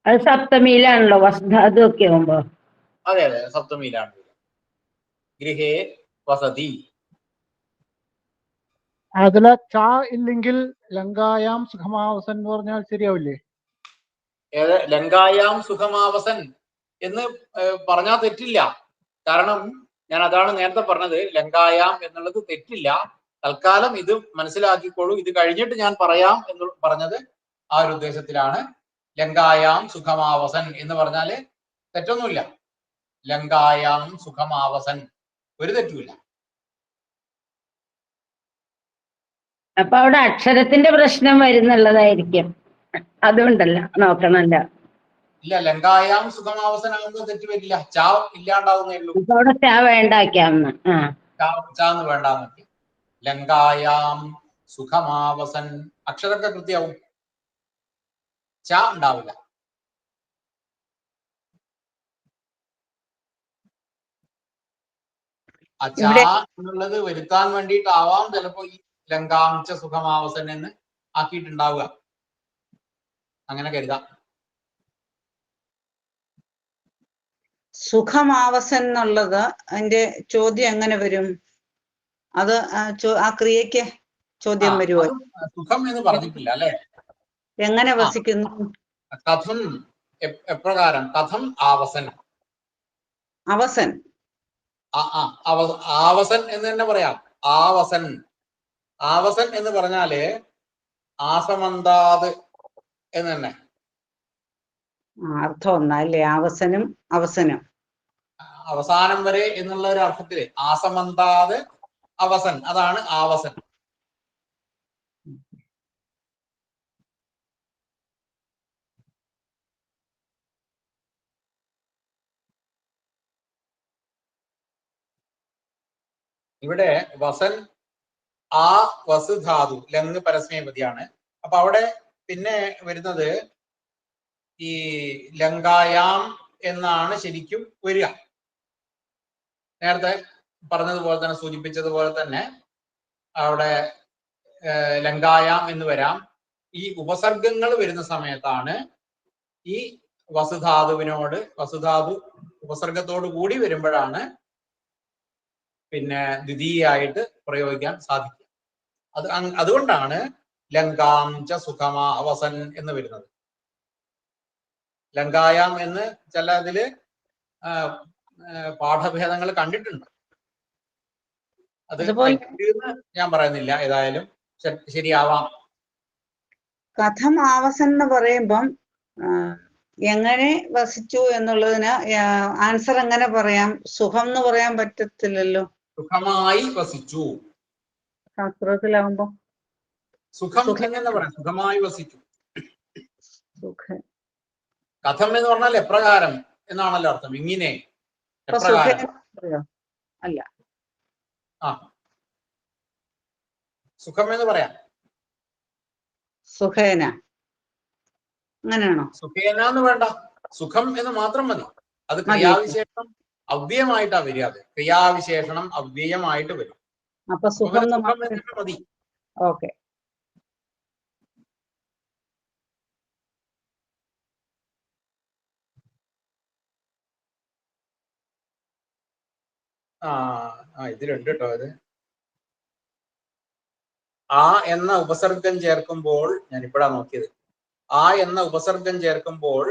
അത് സപ്തമിയിലാണല്ലോ വസ്ധാതു ഒക്കെ ആവുമ്പോ. അതെ, സപ്തമിയിലാണ്. ഗൃഹേ വസതി. അതിലെ ച ഇല്ലെങ്കിൽ ലങ്കായാം സുഖമാവസൻ എന്ന് പറഞ്ഞാൽ ശരിയാവില്ലേ? ലങ്കായാം സുഖമാവസൻ എന്ന് പറഞ്ഞാൽ തെറ്റില്ല. കാരണം ഞാൻ അതാണ് നേരത്തെ പറഞ്ഞത്, ലങ്കായാം എന്നുള്ളത് തെറ്റില്ല. തൽക്കാലം ഇത് മനസ്സിലാക്കിക്കോളൂ. ഇത് കഴിഞ്ഞിട്ട് ഞാൻ പറയാം എന്ന് പറഞ്ഞത് ആ ഒരു ഉദ്ദേശത്തിലാണ്. ലങ്കായാം സുഖമാവസൻ എന്ന് പറഞ്ഞാല് തെറ്റൊന്നുമില്ല. ലങ്കായാം സുഖമാവസൻ, ഒരു തെറ്റുമില്ല. അപ്പൊ അവിടെ അക്ഷരത്തിന്റെ പ്രശ്നം വരുന്നുള്ളതായിരിക്കും, അതുകൊണ്ടല്ല നോക്കണല്ലോ. ഇല്ല, ലങ്കായാം സുഖമാവസൻ ആകുമ്പോൾ തെറ്റ് വരില്ല. ചാ ഇല്ലാണ്ടാവുന്നേ ഉള്ളൂ. അവിടെ ചാ വേണ്ടാക്കാന്ന്, ചാന്ന് വേണ്ടാന്ന്. ലങ്കായാം സുഖമാവസൻ അക്ഷരമൊക്കെ കൃത്യമാവും, ചാ ഉണ്ടാവില്ല. ആ ചാ എന്നുള്ളത് വരുത്താൻ വേണ്ടിയിട്ടാവാം ചിലപ്പോ ഈ ലങ്കാംച സുഖമാവസൻ എന്ന് ആക്കിയിട്ടുണ്ടാവുക. അങ്ങനെ കരുതാം. സുഖമാവസൻ എന്നുള്ളത് അതിന്റെ ചോദ്യം എങ്ങനെ വരും? അത് ആ ക്രിയക്ക് ചോദ്യം വരുമോ? സുഖം എന്ന് പറഞ്ഞിട്ടില്ല അല്ലെ? എങ്ങനെ വസിക്കുന്നു? കഥം എപ്രകാരം? കഥം ആവസൻ. അവസൻ. ആവസൻ എന്ന് തന്നെ പറയാം. ആവസൻ. ആവസൻ എന്ന് പറഞ്ഞാല് ആസമന്താത് എന്ന് തന്നെ അർത്ഥം ഒന്നല്ലേ? ആവസനും അവസനും അവസാനം വരെ എന്നുള്ള ഒരു അർത്ഥത്തില് ആസമന്താത് അവസൻ, അതാണ് ആവസൻ. ഇവിടെ വസൻ ആ വസ് ധാതു ലങ് പരസ്മൈപതിയാണ്. അപ്പൊ അവിടെ പിന്നെ വരുന്നത് ഈ ലങ്കായാം എന്നാണ് ശരിക്കും വരിക. നേരത്തെ പറഞ്ഞതുപോലെ തന്നെ, സൂചിപ്പിച്ചതുപോലെ തന്നെ അവിടെ ലങ്കായാം എന്ന് വരാം. ഈ ഉപസർഗങ്ങൾ വരുന്ന സമയത്താണ് ഈ വസുധാതുവിനോട്, വസുധാതു ഉപസർഗത്തോടു കൂടി വരുമ്പോഴാണ് പിന്നെ ദ്വിതീയായിട്ട് പ്രയോഗിക്കാൻ സാധിക്കും. അതുകൊണ്ടാണ് ലങ്കാം ച സുഖമാ അവസൻ എന്ന് വരുന്നത്. ലങ്കായാം എന്ന് ചില ഇതില് പാഠഭേദങ്ങൾ കണ്ടിട്ടുണ്ട്. അത് തെറ്റെന്ന് ഞാൻ പറയുന്നില്ല, ഏതായാലും ശരിയാവാം. കഥം ആവസൻ എന്ന് പറയുമ്പം എങ്ങനെ വസിച്ചു എന്നുള്ളതിന് ആൻസർ എങ്ങനെ പറയാം? സുഖം എന്ന് പറയാൻ പറ്റത്തില്ലല്ലോ. സുഖമായി വസിച്ചു. സംസ്കൃതത്തിലാവുമ്പോ സുഖം എന്ന് പറയാം. സുഖമായി വസിച്ചു. കഥം എന്ന് പറഞ്ഞാൽ എപ്രകാരം എന്നാണല്ലോ അർത്ഥം. ഇങ്ങനെ അല്ല, സുഖം എന്ന് പറയാം. സുഖേന അങ്ങനെയാണോ? സുഖേന എന്ന് വേണ്ട, സുഖം എന്ന് മാത്രം മതി. അത് ക്രിയാവിശേഷണം അവ്യയമായിട്ടാ വരിക. അത് ക്രിയാവിശേഷണം അവ്യയമായിട്ട് വരും. അപ്പൊ സുഖം മതി. ഓക്കെ. ഇതിലുണ്ട് കേട്ടോ. അത് ആ എന്ന ഉപസർഗം ചേർക്കുമ്പോൾ, ഞാനിപ്പോഴാ നോക്കിയത്, ആ എന്ന ഉപസർഗം ചേർക്കുമ്പോൾ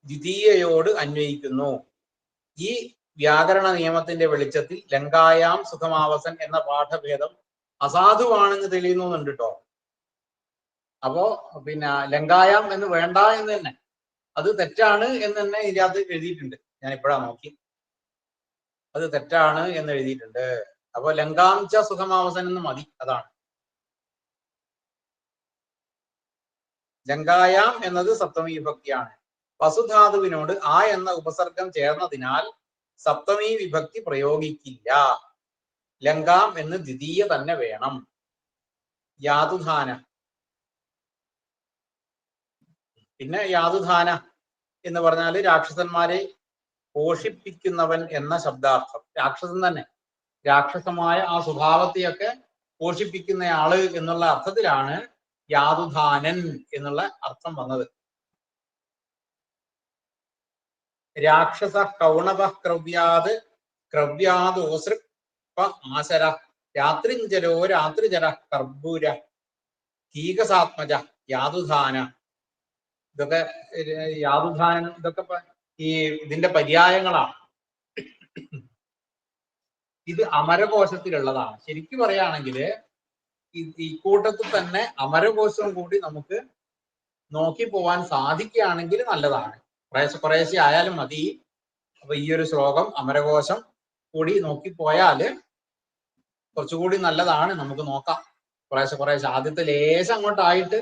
ദ്വിതീയയോട് അന്വയിക്കുന്നു. ഈ വ്യാകരണ നിയമത്തിന്റെ വെളിച്ചത്തിൽ ലങ്കായാം സുഖമാവസൻ എന്ന പാഠഭേദം അസാധുവാണെന്ന് തെളിയുന്നുണ്ട് കേട്ടോ. അപ്പോ പിന്നെ ലങ്കായാം എന്ന് വേണ്ട എന്ന് തന്നെ, അത് തെറ്റാണ് എന്ന് തന്നെ ഇതിനകത്ത് എഴുതിയിട്ടുണ്ട്. ഞാൻ ഇപ്പോഴാ നോക്കി, അത് തെറ്റാണ് എന്ന് എഴുതിയിട്ടുണ്ട്. അപ്പൊ ലങ്കാം ച സുഖമാവസൻ എന്ന് മതി. അതാണ് ലങ്കായാം എന്നത് സപ്തമി വിഭക്തിയാണ്. വസുധാതുവിനോട് ആ എന്ന ഉപസർഗം ചേർന്നതിനാൽ സപ്തമി വിഭക്തി പ്രയോഗിക്കില്ല. ലങ്കാം എന്ന് ദ്വിതീയ തന്നെ വേണം. യാതുധാന, പിന്നെ യാതുധാന എന്ന് പറഞ്ഞാല് രാക്ഷസന്മാരെ പോഷിപ്പിക്കുന്നവൻ എന്ന ശബ്ദാർത്ഥം. രാക്ഷസൻ തന്നെ, രാക്ഷസമായ ആ സ്വഭാവത്തെയൊക്കെ പോഷിപ്പിക്കുന്നയാള് എന്നുള്ള അർത്ഥത്തിലാണ് യാതുധാനൻ എന്നുള്ള അർത്ഥം വന്നത്. രാക്ഷസ കൗണവ ക്രവ്യാത് ക്രവ്യാദോസൃപ ആശര രാത്രിഞ്ചരോ രാത്രിജര കർബൂര കീകസാത്മജ യാതുധാന. ഇതൊക്കെ യാതുധാനൻ, ഇതൊക്കെ ഈ ഇതിന്റെ പര്യായങ്ങളാണ്. ഇത് അമരകോശത്തിലുള്ളതാണ്. ശരിക്കും പറയുകയാണെങ്കിൽ ഈ കൂട്ടത്തിൽ തന്നെ അമരകോശം കൂടി നമുക്ക് നോക്കി പോവാൻ സാധിക്കുകയാണെങ്കിൽ നല്ലതാണ്. കുറേശ്ശെ ആയാലും മതി. അപ്പൊ ഈ ഒരു ശ്ലോകം അമരകോശം കൂടി നോക്കിപ്പോയാല് കുറച്ചുകൂടി നല്ലതാണ്. നമുക്ക് നോക്കാം കുറേശ്ശെ. ആദ്യത്തെ ലേശം അങ്ങോട്ടായിട്ട്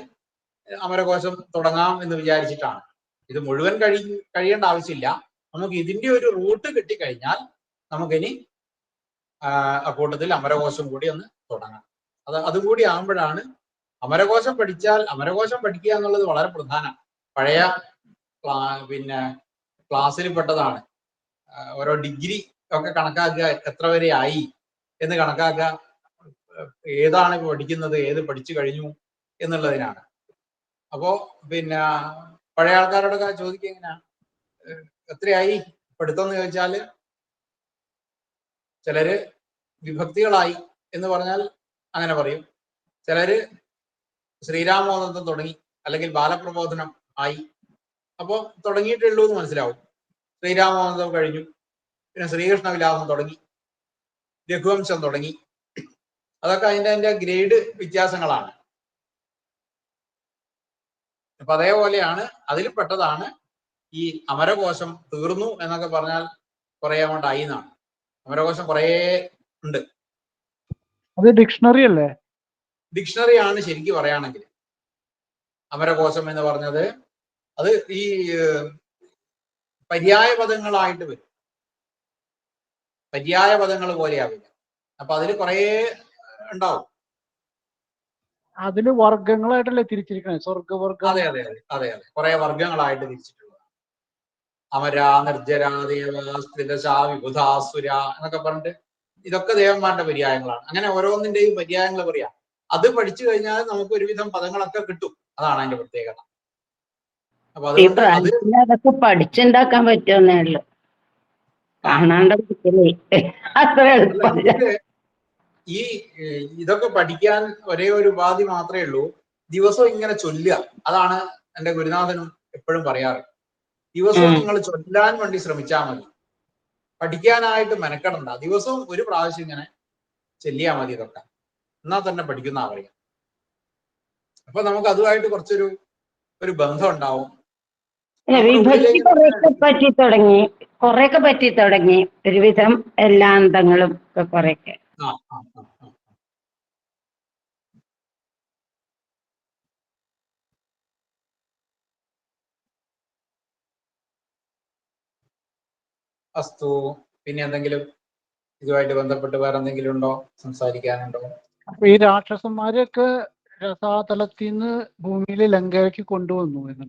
അമരകോശം തുടങ്ങാം എന്ന് വിചാരിച്ചിട്ടാണ്. ഇത് മുഴുവൻ കഴിയേണ്ട ആവശ്യമില്ല. നമുക്ക് ഇതിന്റെ ഒരു റൂട്ട് കിട്ടിക്കഴിഞ്ഞാൽ നമുക്കിനി അക്കൂട്ടത്തിൽ അമരകോശം കൂടി ഒന്ന് തുടങ്ങാം. അതുകൂടി ആകുമ്പോഴാണ് അമരകോശം പഠിക്കുക എന്നുള്ളത് വളരെ പ്രധാനം. പഴയ പിന്നെ ക്ലാസ്സിൽ പെട്ടതാണ്. ഓരോ ഡിഗ്രി ഒക്കെ കണക്കാക്കുക, എത്ര വരെ ആയി എന്ന് കണക്കാക്കുക, ഏതാണ് പഠിക്കുന്നത്, ഏത് പഠിച്ചു കഴിഞ്ഞു എന്നുള്ളതിനാണ്. അപ്പോ പിന്നെ പഴയ ആൾക്കാരോടൊക്കെ ചോദിക്കുക എങ്ങനെയാ, എത്രയായി പഠിത്തം എന്ന് ചോദിച്ചാൽ ചിലര് വിഭക്തികളായി എന്ന് പറഞ്ഞാൽ അങ്ങനെ പറയും, ചിലര് ശ്രീരാമോദന്തം തുടങ്ങി അല്ലെങ്കിൽ ബാലപ്രബോധനം ആയി. അപ്പോൾ തുടങ്ങിയിട്ടുള്ളൂ എന്ന് മനസ്സിലാവും. ശ്രീരാമോദന്തം കഴിഞ്ഞു, പിന്നെ ശ്രീകൃഷ്ണ വിലാസം തുടങ്ങി, രഘുവംശം തുടങ്ങി. അതൊക്കെ അതിൻ്റെ ഗ്രേഡ് വ്യത്യാസങ്ങളാണ്. അപ്പൊ അതേപോലെയാണ് അതിൽ പെട്ടതാണ് ഈ അമരകോശം തീർന്നു എന്നൊക്കെ പറഞ്ഞാൽ കുറെ അങ്ങോട്ടായി എന്നാണ്. അമരകോശം കുറേ ഉണ്ട്. അത് ഡിക്ഷണറി അല്ലേ? ഡിക്ഷണറി ആണ് ശരിക്കും പറയുകയാണെങ്കിൽ. അമരകോശം എന്ന് പറഞ്ഞത് അത് ഈ പര്യായ പദങ്ങളായിട്ട് വരും, പര്യായ പദങ്ങൾ പോലെയാവില്ല. അപ്പൊ അതിൽ കുറേ ഉണ്ടാവും. അതില് വർഗങ്ങളായിട്ടല്ലേ തിരിച്ചിരിക്കണേ? സ്വർഗവർഗം. അതെ അതെ അതെ അതെ അതെ കുറെ വർഗങ്ങളായിട്ട് തിരിച്ചിട്ടുള്ളതാണ്. അമര, നിർജ്ജര, ദേവ, സ്ഥിതശ, വിബുധാസുര എന്നൊക്കെ പറഞ്ഞിട്ട് ഇതൊക്കെ ദേവന്മാരുടെ പര്യായങ്ങളാണ്. അങ്ങനെ ഓരോന്നിന്റെയും പര്യായങ്ങൾ പറയാം. അത് പഠിച്ചു കഴിഞ്ഞാൽ നമുക്ക് ഒരുവിധം പദങ്ങളൊക്കെ കിട്ടും. അതാണ് അതിന്റെ പ്രത്യേകത. അപ്പൊ ഈ അതുകൊണ്ട് അത് പ്രായത്തിൽ അതൊക്കെ പഠിച്ചുണ്ടാക്കാൻ പറ്റുമെന്നേ ഉള്ളു, കാണാണ്ട് പറ്റില്ലേ, അത്ര എളുപ്പമല്ല. ഈ ഇതൊക്കെ പഠിക്കാൻ ഒരേ ഒരു ഉപാധി മാത്രമേ ഉള്ളൂ, ദിവസവും ഇങ്ങനെ ചൊല്ലുക. അതാണ് എൻ്റെ ഗുരുനാഥനും എപ്പോഴും പറയാറ്. ദിവസവും നിങ്ങൾ ചൊല്ലാൻ വേണ്ടി ശ്രമിച്ചാൽ മതി, പഠിക്കാനായിട്ട് മെനക്കെടണ്ട. ദിവസവും ഒരു പ്രാവശ്യം ഇങ്ങനെ ചൊല്ലിയാൽ മതി ഇതൊക്കെ, എന്നാൽ തന്നെ പഠിക്കുന്ന പറയാം. അപ്പൊ നമുക്ക് അതുമായിട്ട് കുറച്ചൊരു ബന്ധം ഉണ്ടാവും. വിഭക്തി കുറെയൊക്കെ പറ്റി തുടങ്ങി ഒരുവിധം എല്ലാ അന്തങ്ങളും ഒക്കെ കുറെയൊക്കെ. അസ്തു. പിന്നെ എന്തെങ്കിലും ഇതുമായിട്ട് ബന്ധപ്പെട്ട് വേറെ എന്തെങ്കിലും ഉണ്ടോ, സംസാരിക്കാനുണ്ടോ? അപ്പൊ ഈ രാക്ഷസന്മാരെയൊക്കെ രസാതലത്തിൽ നിന്ന് ഭൂമിയിലെ ലങ്കയ്ക്ക് കൊണ്ടുവന്നു എന്ന്.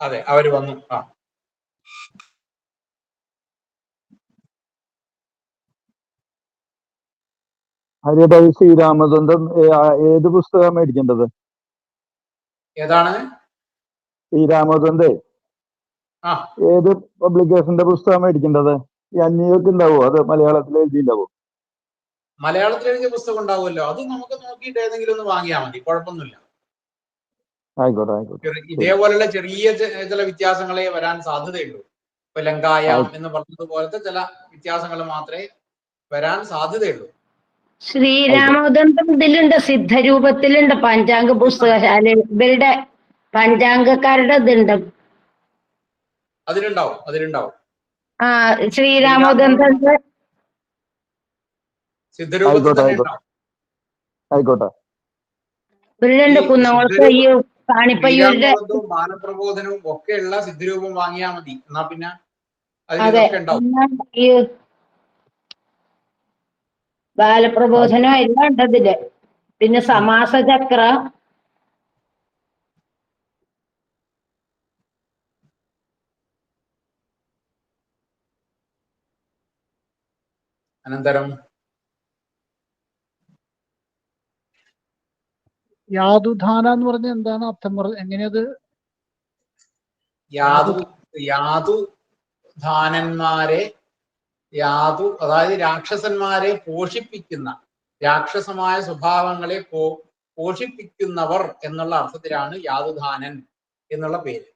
അതെ, അവര് വന്നു. ഹരിഭായി ശ്രീരാമചന്ദ്രൻ ഏത് പുസ്തകം മേടിക്കേണ്ടത്? ഏതാണ്? ശ്രീരാമചന്ദ്രൻ ഏത് പബ്ലിക്കേഷന്റെ പുസ്തകം മേടിക്കേണ്ടത്? ഈ അന്യൊക്കെ ഉണ്ടാവോ? അത് മലയാളത്തിൽ എഴുതിണ്ടാവോ? മലയാളത്തിൽ എഴുതിയ പുസ്തകം ഉണ്ടാവുമല്ലോ, അത് നമുക്ക് നോക്കിയിട്ട് ഏതെങ്കിലും ഒന്ന് വാങ്ങിയാൽ മതി, കുഴപ്പമൊന്നുമില്ല. ആയിക്കോട്ടെ ആയിക്കോട്ടെ. ഇതേപോലുള്ള ചെറിയ ചില വ്യത്യാസങ്ങളെ വരാൻ സാധ്യതയുള്ളൂ. ഇപ്പൊ ലങ്കായം എന്ന് പറഞ്ഞതുപോലത്തെ ചില വ്യത്യാസങ്ങൾ മാത്രമേ വരാൻ സാധ്യതയുള്ളൂ. ശ്രീരാമചന്ദ്രൻ ഇതിലുണ്ട്, സിദ്ധരൂപത്തിലുണ്ട്, പഞ്ചാംഗ പുസ്തകശാല ഇവരുടെ പഞ്ചാംഗക്കാരുടെ ഇതുണ്ട്. അതിലുണ്ടാവും. ശ്രീരാമചന്ദ്രന്റെ സിദ്ധരൂപത്തിൽ തന്നെ ഉണ്ടാവും. ആയിക്കോട്ടെ. ഇതിലുണ്ട്. കുന്നംകുളത്ത് ഈ കാണിപ്പയ്യൂരിന്റെ ബാലപ്രബോധനവും ഒക്കെയുള്ള സിദ്ധരൂപം വാങ്ങിയാൽ മതി. എന്നാ പിന്നെ അതെ, ഈ ബാലപ്രബോധനം എല്ലാം ഉണ്ട് ഇതില്. പിന്നെ സമാസചക്ര, അനന്തരം യാതുധാന എന്ന് പറഞ്ഞ എന്താണ് അർത്ഥം? എങ്ങനെയത്? യാതുധാനന്മാരെ, അതായത് രാക്ഷസന്മാരെ പോഷിപ്പിക്കുന്ന, രാക്ഷസമായ സ്വഭാവങ്ങളെ പോഷിപ്പിക്കുന്നവർ എന്നുള്ള അർത്ഥത്തിലാണ് യാതുധാനൻ എന്നുള്ള പേര്.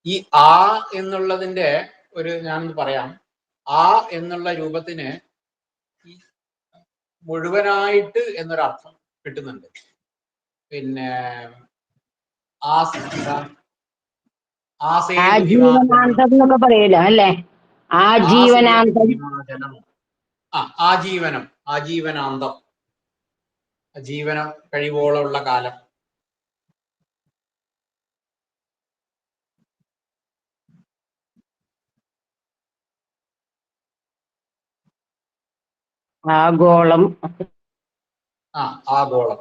ഈ ആ എന്നുള്ളതിന്റെ ഞാനൊന്ന് പറയാം. ആ എന്നുള്ള രൂപത്തിന് മുഴുവനായിട്ട് എന്നൊരർത്ഥം കിട്ടുന്നുണ്ട്. പിന്നെ ആജീവനാന്തം എന്നൊക്കെ പറയൂല അല്ലേ? ആജീവനാന്തം. ആജീവനം, ആജീവനാന്തം, ജീവനം കഴിവോളമുള്ള കാലം. ആഗോളം. ആഗോളം.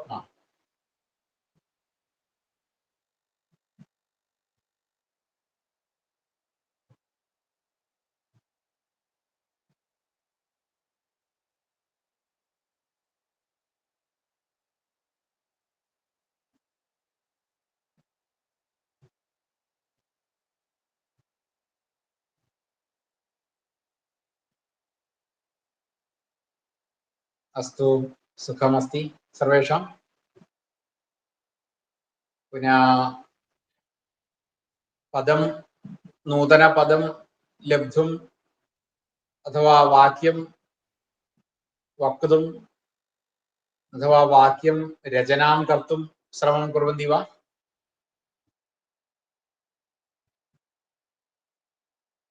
अस्तु, सुखमस्ति सर्वेषां. पुनः पदं, नूतनपदं लब्धुम् अथवा वाक्यं वक्तुम् अथवा वाक्यं रचनां कर्तुं श्रमं कुर्वन्ति वा?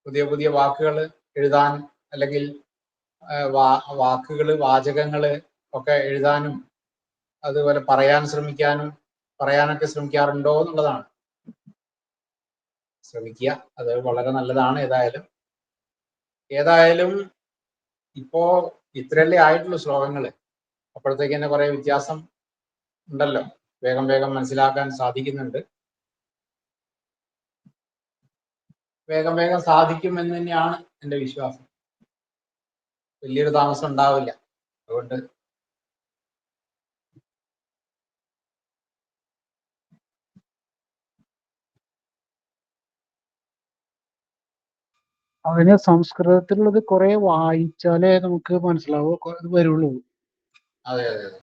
പുതിയ പുതിയ വാക്കുകൾ എഴുതാൻ അല്ലെങ്കിൽ വാക്കുകൾ, വാചകങ്ങൾ ഒക്കെ എഴുതാനും അതുപോലെ പറയാനൊക്കെ ശ്രമിക്കാറുണ്ടോ എന്നുള്ളതാണ്. ശ്രമിക്കുക, അത് വളരെ നല്ലതാണ്. ഏതായാലും ഇപ്പോ ഇത്രയല്ലേ ആയിട്ടുള്ളൂ ശ്ലോകങ്ങൾ. അപ്പോഴത്തേക്ക് തന്നെ കുറെ വ്യത്യാസം ഉണ്ടല്ലോ, വേഗം വേഗം മനസ്സിലാക്കാൻ സാധിക്കുന്നുണ്ട്. വേഗം വേഗം സാധിക്കും എന്ന് തന്നെയാണ് എൻ്റെ വിശ്വാസം. വലിയൊരു താമസം ഉണ്ടാവില്ല. അതുകൊണ്ട് അതിന് സംസ്കൃതത്തിലുള്ളത് കുറെ വായിച്ചാലേ നമുക്ക് മനസ്സിലാവൂ, വരുള്ളൂ. അതെ.